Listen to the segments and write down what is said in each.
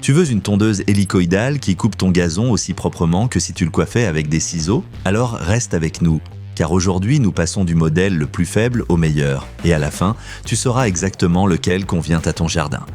Tu veux une tondeuse hélicoïdale qui coupe ton gazon aussi proprement que si tu le coiffais avec des ciseaux? Alors reste avec nous, car aujourd'hui nous passons du modèle le plus faible au meilleur, et à la fin, tu sauras exactement lequel convient à ton jardin.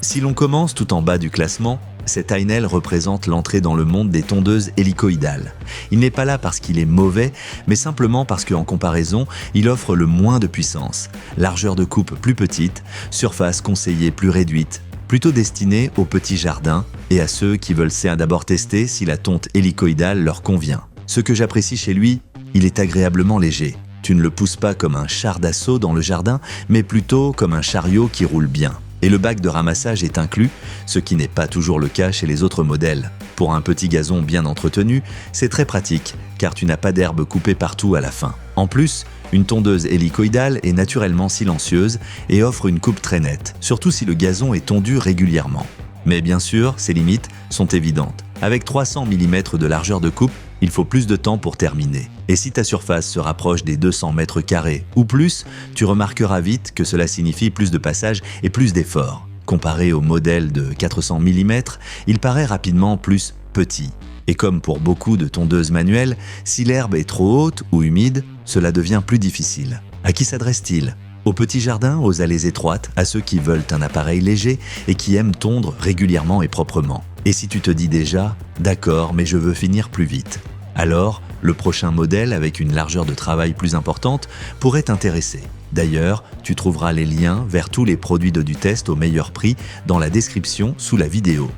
Si l'on commence tout en bas du classement, cet Heinel représente l'entrée dans le monde des tondeuses hélicoïdales. Il n'est pas là parce qu'il est mauvais, mais simplement parce qu'en comparaison, il offre le moins de puissance, largeur de coupe plus petite, surface conseillée plus réduite, plutôt destinée aux petits jardins et à ceux qui veulent d'abord tester si la tonte hélicoïdale leur convient. Ce que j'apprécie chez lui, il est agréablement léger. Tu ne le pousses pas comme un char d'assaut dans le jardin, mais plutôt comme un chariot qui roule bien. Et le bac de ramassage est inclus, ce qui n'est pas toujours le cas chez les autres modèles. Pour un petit gazon bien entretenu, c'est très pratique, car tu n'as pas d'herbe coupée partout à la fin. En plus, une tondeuse hélicoïdale est naturellement silencieuse et offre une coupe très nette, surtout si le gazon est tondu régulièrement. Mais bien sûr, ses limites sont évidentes. Avec 300 mm de largeur de coupe, il faut plus de temps pour terminer. Et si ta surface se rapproche des 200 mètres carrés ou plus, tu remarqueras vite que cela signifie plus de passage et plus d'efforts. Comparé au modèle de 400 mm, il paraît rapidement plus petit. Et comme pour beaucoup de tondeuses manuelles, si l'herbe est trop haute ou humide, cela devient plus difficile. À qui s'adresse-t-il ? Aux petits jardins, aux allées étroites, à ceux qui veulent un appareil léger et qui aiment tondre régulièrement et proprement. Et si tu te dis déjà « D'accord, mais je veux finir plus vite », alors le prochain modèle avec une largeur de travail plus importante pourrait t'intéresser. D'ailleurs, tu trouveras les liens vers tous les produits de Dutest au meilleur prix dans la description sous la vidéo.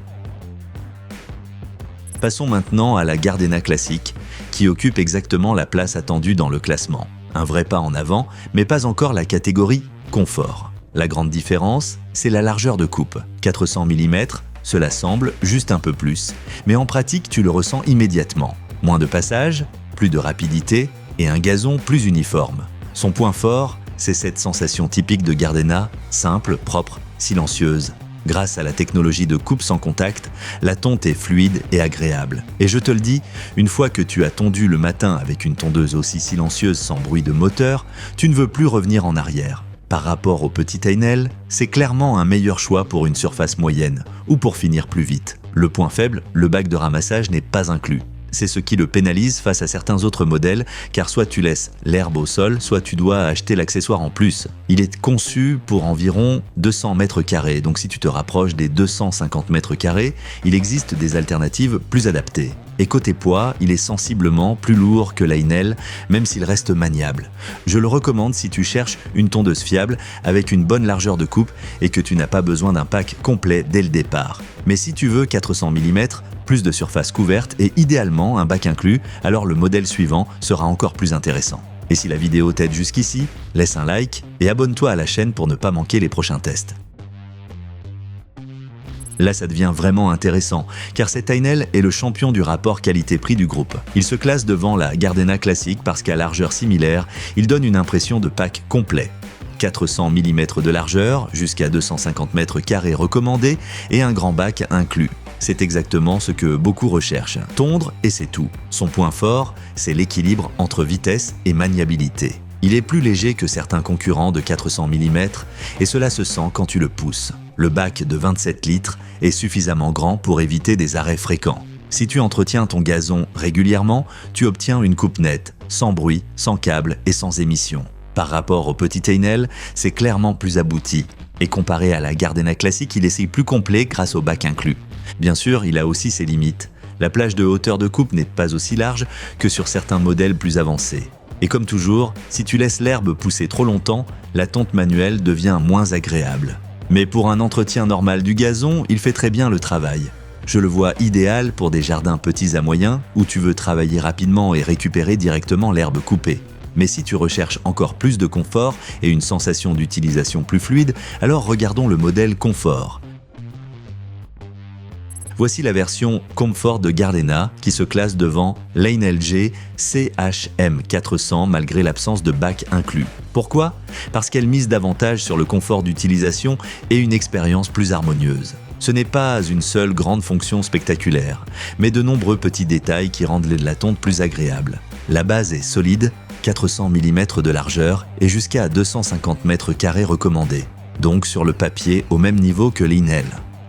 Passons maintenant à la Gardena classique, qui occupe exactement la place attendue dans le classement. Un vrai pas en avant, mais pas encore la catégorie confort. La grande différence, c'est la largeur de coupe. 400 mm, cela semble juste un peu plus, mais en pratique, tu le ressens immédiatement. Moins de passage, plus de rapidité et un gazon plus uniforme. Son point fort, c'est cette sensation typique de Gardena, simple, propre, silencieuse. Grâce à la technologie de coupe sans contact, la tonte est fluide et agréable. Et je te le dis, une fois que tu as tondu le matin avec une tondeuse aussi silencieuse sans bruit de moteur, tu ne veux plus revenir en arrière. Par rapport au petit Heinel, c'est clairement un meilleur choix pour une surface moyenne ou pour finir plus vite. Le point faible, le bac de ramassage n'est pas inclus. C'est ce qui le pénalise face à certains autres modèles, car soit tu laisses l'herbe au sol, soit tu dois acheter l'accessoire en plus. Il est conçu pour environ 200 mètres carrés, donc si tu te rapproches des 250 mètres carrés, il existe des alternatives plus adaptées. Et côté poids, il est sensiblement plus lourd que l'Heinel, même s'il reste maniable. Je le recommande si tu cherches une tondeuse fiable avec une bonne largeur de coupe et que tu n'as pas besoin d'un pack complet dès le départ. Mais si tu veux 400 mm, plus de surface couverte et idéalement un bac inclus, alors le modèle suivant sera encore plus intéressant. Et si la vidéo t'aide jusqu'ici, laisse un like et abonne-toi à la chaîne pour ne pas manquer les prochains tests. Là, ça devient vraiment intéressant, car cet Heinel est le champion du rapport qualité-prix du groupe. Il se classe devant la Gardena classique parce qu'à largeur similaire, il donne une impression de pack complet. 400 mm de largeur, jusqu'à 250 mètres carrés recommandés et un grand bac inclus. C'est exactement ce que beaucoup recherchent. Tondre et c'est tout. Son point fort, c'est l'équilibre entre vitesse et maniabilité. Il est plus léger que certains concurrents de 400 mm et cela se sent quand tu le pousses. Le bac de 27 litres est suffisamment grand pour éviter des arrêts fréquents. Si tu entretiens ton gazon régulièrement, tu obtiens une coupe nette, sans bruit, sans câble et sans émission. Par rapport au petit Heinel, c'est clairement plus abouti. Et comparé à la Gardena classique, il est plus complet grâce au bac inclus. Bien sûr, il a aussi ses limites. La plage de hauteur de coupe n'est pas aussi large que sur certains modèles plus avancés. Et comme toujours, si tu laisses l'herbe pousser trop longtemps, la tonte manuelle devient moins agréable. Mais pour un entretien normal du gazon, il fait très bien le travail. Je le vois idéal pour des jardins petits à moyens où tu veux travailler rapidement et récupérer directement l'herbe coupée. Mais si tu recherches encore plus de confort et une sensation d'utilisation plus fluide, alors regardons le modèle confort. Voici la version Comfort de Gardena qui se classe devant l'Heinel G CHM400 malgré l'absence de bac inclus. Pourquoi ? Parce qu'elle mise davantage sur le confort d'utilisation et une expérience plus harmonieuse. Ce n'est pas une seule grande fonction spectaculaire, mais de nombreux petits détails qui rendent la tonte plus agréable. La base est solide, 400 mm de largeur et jusqu'à 250 mètres carrés recommandés. donc sur le papier au même niveau que l'Inel.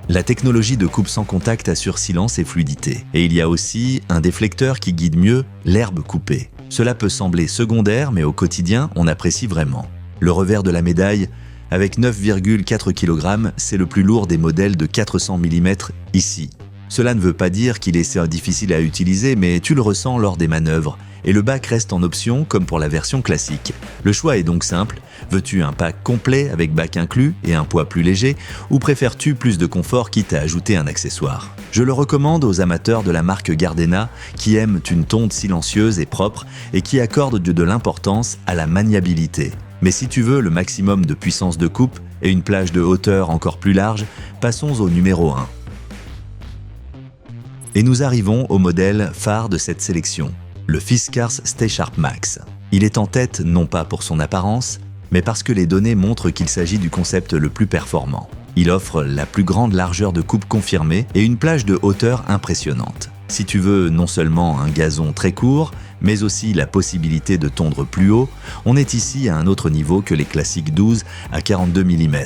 La technologie de coupe sans contact assure silence et fluidité. Et il y a aussi un déflecteur qui guide mieux l'herbe coupée. Cela peut sembler secondaire, mais au quotidien, on apprécie vraiment. Le revers de la médaille, avec 9,4 kg, c'est le plus lourd des modèles de 400 mm ici. Cela ne veut pas dire qu'il est difficile à utiliser, mais tu le ressens lors des manœuvres. Et le bac reste en option comme pour la version classique. Le choix est donc simple. Veux-tu un pack complet avec bac inclus et un poids plus léger, ou préfères-tu plus de confort quitte à ajouter un accessoire? Je le recommande aux amateurs de la marque Gardena qui aiment une tonde silencieuse et propre et qui accordent de l'importance à la maniabilité. Mais si tu veux le maximum de puissance de coupe et une plage de hauteur encore plus large, passons au numéro 1. Et nous arrivons au modèle phare de cette sélection, le Fiskars Stay-Sharp Max. Il est en tête non pas pour son apparence, mais parce que les données montrent qu'il s'agit du concept le plus performant. Il offre la plus grande largeur de coupe confirmée et une plage de hauteur impressionnante. Si tu veux non seulement un gazon très court, mais aussi la possibilité de tondre plus haut, on est ici à un autre niveau que les classiques 12 à 42 mm.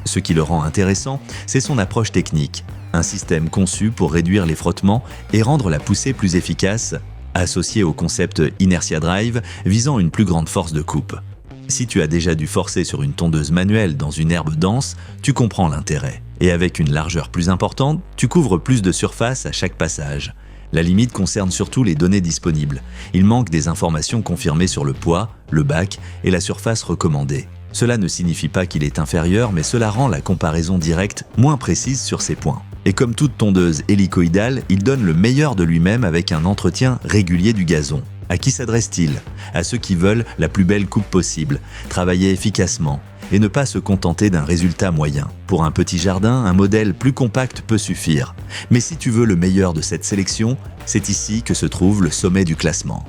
Ce qui le rend intéressant, c'est son approche technique. Un système conçu pour réduire les frottements et rendre la poussée plus efficace, associé au concept Inertia Drive visant une plus grande force de coupe. Si tu as déjà dû forcer sur une tondeuse manuelle dans une herbe dense, tu comprends l'intérêt. Et avec une largeur plus importante, tu couvres plus de surface à chaque passage. La limite concerne surtout les données disponibles. Il manque des informations confirmées sur le poids, le bac et la surface recommandée. Cela ne signifie pas qu'il est inférieur, mais cela rend la comparaison directe moins précise sur ces points. Et comme toute tondeuse hélicoïdale, il donne le meilleur de lui-même avec un entretien régulier du gazon. À qui s'adresse-t-il? À ceux qui veulent la plus belle coupe possible, travailler efficacement et ne pas se contenter d'un résultat moyen. Pour un petit jardin, un modèle plus compact peut suffire. Mais si tu veux le meilleur de cette sélection, c'est ici que se trouve le sommet du classement.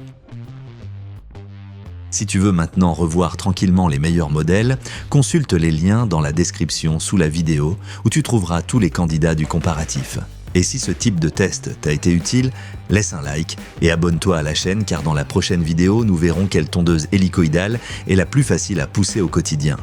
Si tu veux maintenant revoir tranquillement les meilleurs modèles, consulte les liens dans la description sous la vidéo où tu trouveras tous les candidats du comparatif. Et si ce type de test t'a été utile, laisse un like et abonne-toi à la chaîne car dans la prochaine vidéo, nous verrons quelle tondeuse hélicoïdale est la plus facile à pousser au quotidien.